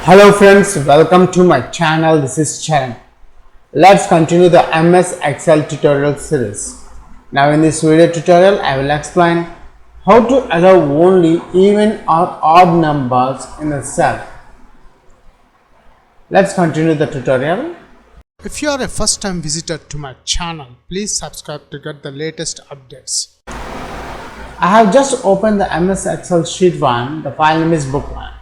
Hello friends, welcome to my channel. This is Charan. Let's continue the MS Excel tutorial series. Now in this video tutorial, I will explain how to allow only even or odd numbers in a cell. Let's continue the tutorial. If you are a first time visitor to my channel, please subscribe to get the latest updates. I have just opened the MS Excel sheet 1. The file name is book 1.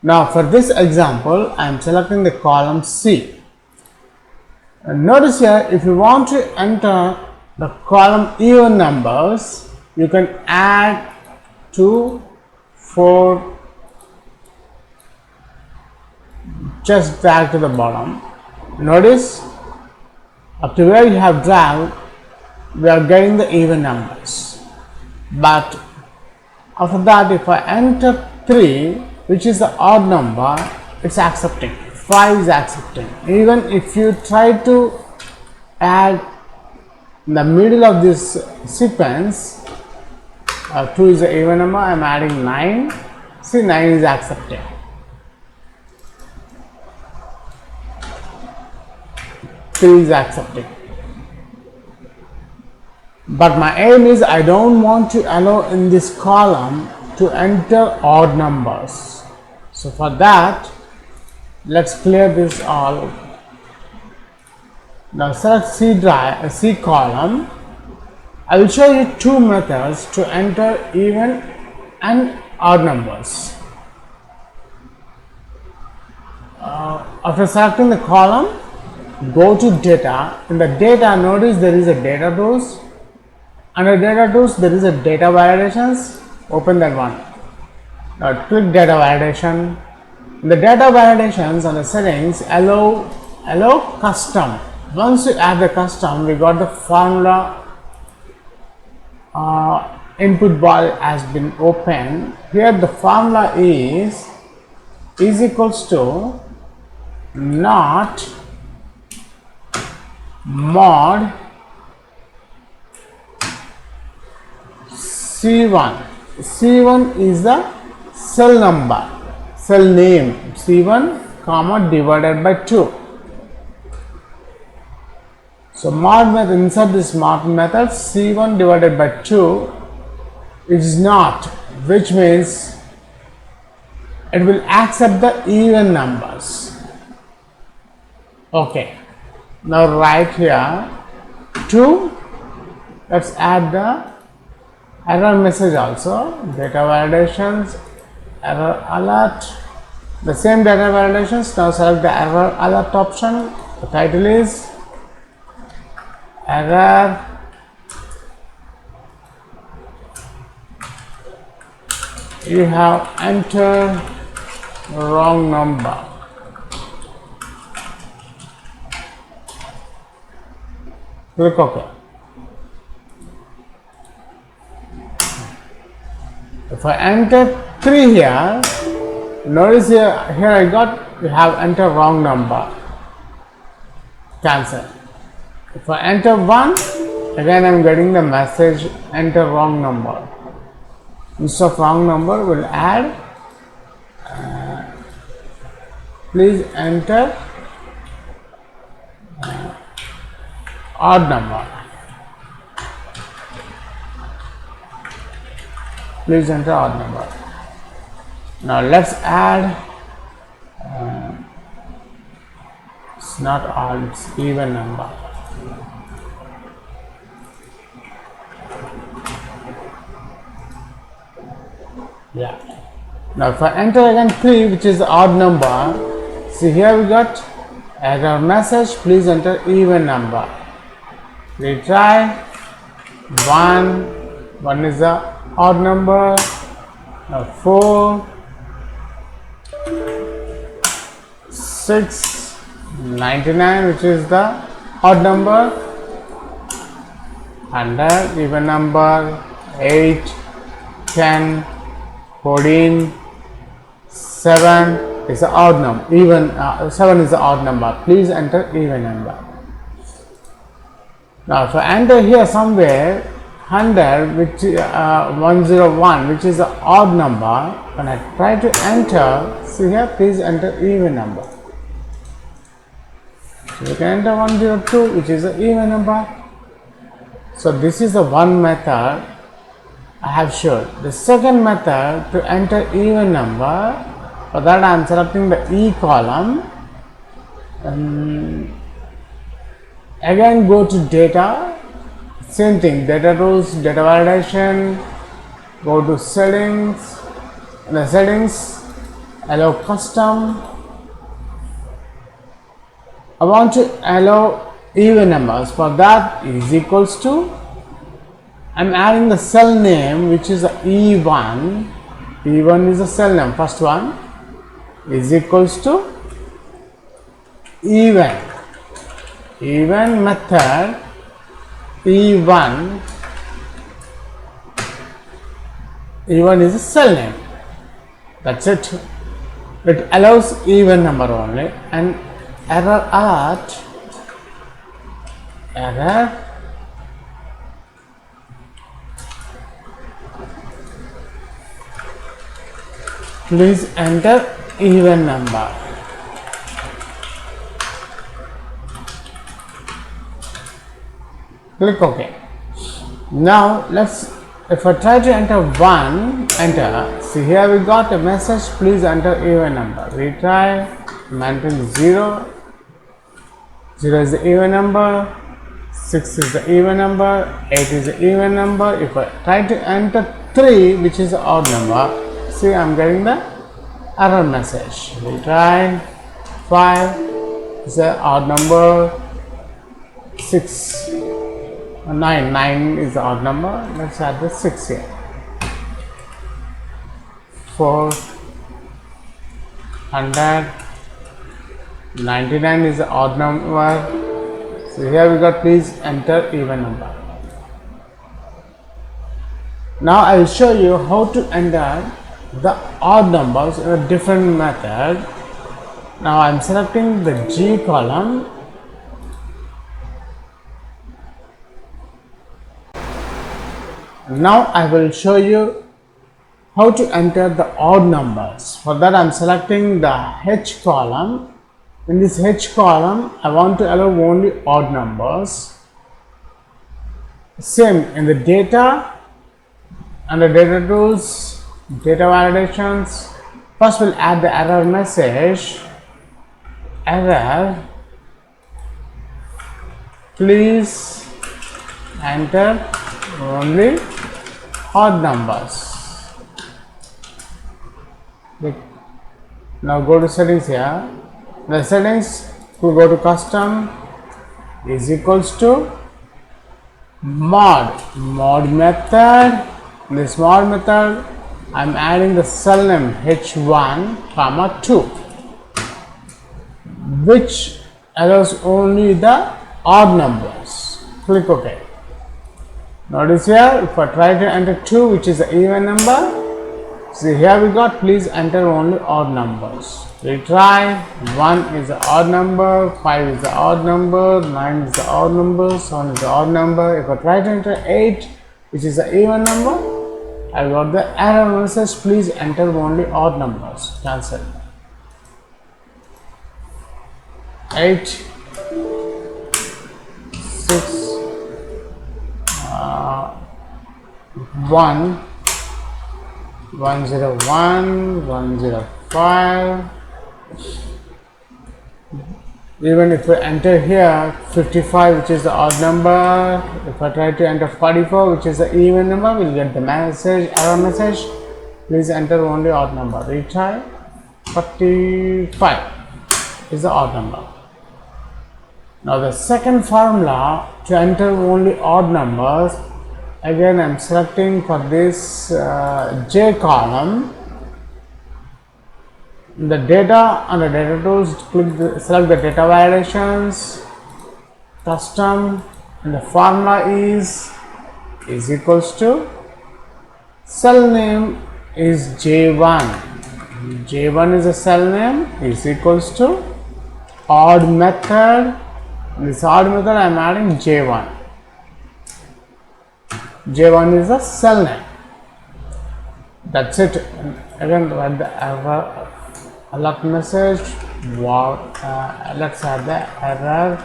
Now for this example, I am selecting the column C. And notice here, if you want to enter the column even numbers, you can add 2, 4, just drag to the bottom. Notice up to where you have dragged, we are getting the even numbers. But after that, if I enter 3, which is the odd number, it's accepting. 5 is accepting. Even if you try to add in the middle of this sequence, 2 is the even number, I am adding 9. See, 9 is accepting. Three is accepting. But my aim is I don't want to allow in this column to enter odd numbers. So for that, let's clear this all. Now select C column. I will show you two methods to enter even and odd numbers. After selecting the column, go to data. In the data, notice there is a data tools. Under data tools, there is a data validations. Open that one. Now click data validation. In the data validations on the settings, allow custom. Once you add the custom, we got the formula input bar has been opened. Here the formula is equals to not mod C1. C1 is the cell number, cell name C1 comma divided by 2. So mod method, insert this mod method, C1 divided by 2 is not, which means it will accept the even numbers. Okay, now right here 2, let's add the error message also. Data validations, error alert, the same data validations. Now select the error alert option. The title is error you have entered wrong number. Click OK. If I enter 3 here, notice here I got you have entered wrong number. Cancel. If I enter 1, again I am getting the message enter wrong number. Instead of wrong number, we'll add please enter odd number. Please enter odd number. Now let's add it's not odd, it's even number. Yeah. Now if I enter again 3, which is the odd number, see here we got error message, please enter even number. Retry. 1 is the odd number. Now 4, 6, 99, which is the odd number. 100 even number. 8, 10, 14, 7 is the odd number. Even 7 is the odd number. Please enter even number. Now if I enter here somewhere 100 which 101 which is an odd number. When I try to enter, see here, please enter even number. So you can enter 102 which is an even number. So this is the one method I have shown. The second method to enter even number, for that I am selecting the E column. Again go to data, same thing, data rules, data validation, go to settings, the settings, allow custom. I want to allow even numbers. For that is equals to, I am adding the cell name which is E1. E1 is the cell name, first one, is equals to even method E1 is a cell name. That's it. It allows even number only. And error please enter even number. Click OK. Now if I try to enter 1, enter, see here we got a message, please enter even number. Retry, maintain 0, 0 is the even number, 6 is the even number, 8 is the even number. If I try to enter 3 which is the odd number, see I am getting the error message. Retry, 5 is the odd number, 6, 9 is the odd number. Let's add the 6 here. 400, 99 is the odd number. So here we got please enter even number. Now I will show you how to enter the odd numbers in a different method. Now I am selecting the G column. Now I will show you how to enter the odd numbers. For that I am selecting the H column. In this H column I want to allow only odd numbers. Same in the data, under data tools, data validations. First we'll add the error message. Error, please enter only odd numbers. Now go to settings here. The settings, we go to custom, is equals to mod method. In this mod method I am adding the cell name h1 comma 2 which allows only the odd numbers. Click OK. Notice here if I try to enter 2 which is the even number, see here we got please enter only odd numbers. Retry, 1 is the odd number, 5 is the odd number, 9 is the odd number, 7 is the odd number. If I try to enter 8 which is the even number, I got the error message, please enter only odd numbers. Cancel. 8, 6, 1, 101, 105. Even if we enter here 55 which is the odd number, if I try to enter 44 which is the even number, we'll get the message, error message, please enter only odd number. Retry, 45 is the odd number. Now the second formula to enter only odd numbers, again I am selecting for this J column. The data, under data tools, select the data validations, custom, and the formula is equals to cell name is J1. J1 is a cell name, is equals to odd method. In this odd method I am adding J1. J1 is the cell name. That's it. And again, write the error alert message. Let's add the error.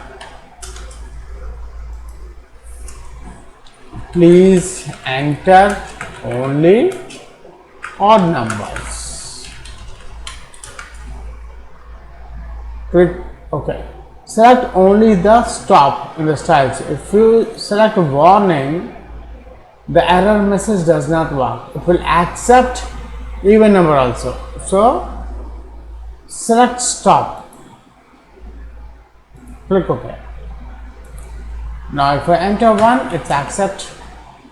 Please enter only odd numbers. Click OK. Select only the stop in the styles. If you select warning, the error message does not work. It will accept even number also. So select stop. Click OK. Now if I enter 1, it's accept.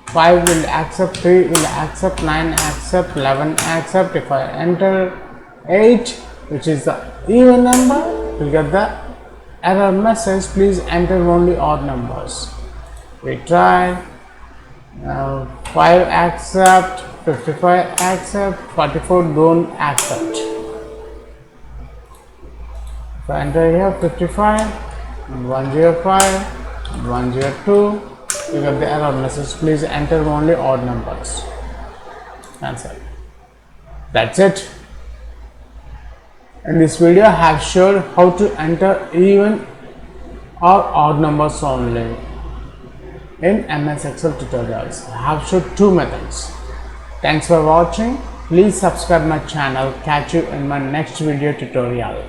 5 will accept, 3 will accept, 9 accept, 11 accept. If I enter 8, which is the even number, we'll get the error message, please enter only odd numbers. We try. 5 accept, 55 accept, 44 don't accept. If I enter here 55, 105, 102, you get the error message, please enter only odd numbers. That's it. In this video I have shown how to enter even or odd numbers only in MS Excel tutorials. I have shown 2 methods. Thanks for watching. Please subscribe my channel. Catch you in my next video tutorial.